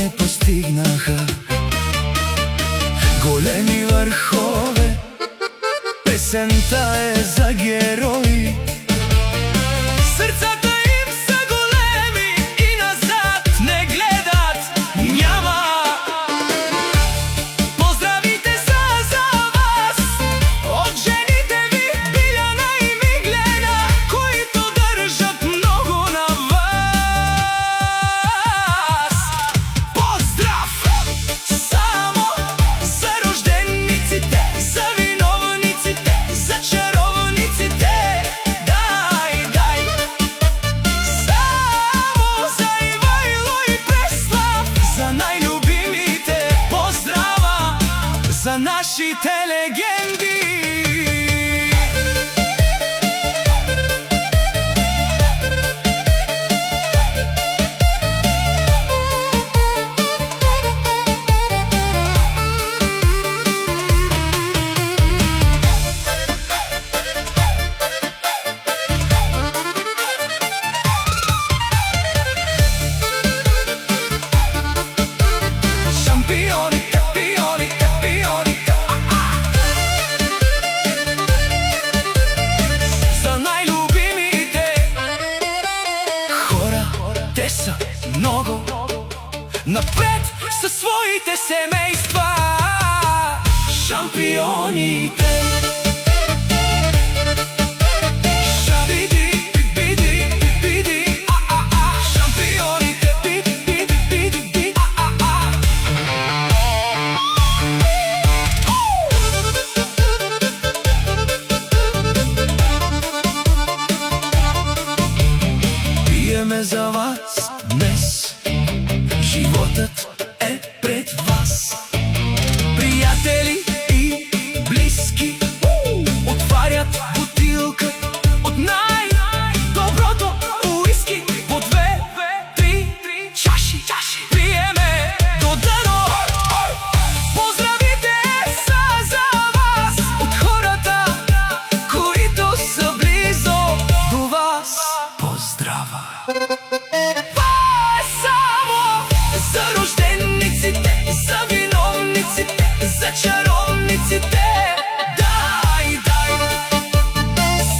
не постигнаха големи врхове. Песента е за герои, срцата им са големи и назад не гледат, няма. Поздравите са за вас от жените ви Биляна и Миглена, които държат много на вас. Поздрав само за рождениците, за виновниците, за чаровниците. Дай, дай само за Ивайло и Преслав, за най-любимите поздрава, за нашите легенди. Шампиони, пиони, пиони, за най-любимите хора, те са много напред със своите семейства. Шампионите. Шабиди, биди, биди, шампионите, биди, биди, биди, биди, пиеме за вас днес, животът е пред вас. Приятели и близки отварят бутилка от най-доброто уиски. По две, три чаши пиеме до дъно. Поздравите са за вас от хората, които са близо до вас. Поздрава! Само за рождениците, за виновниците, за чаровниците. Дай, дай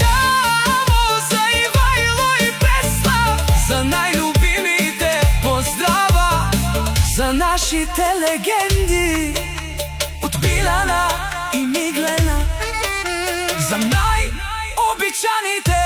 само за Ивайло и Преслав, за най-любимите поздрава, за нашите легенди от Биляна и Миглена, за най-обичаните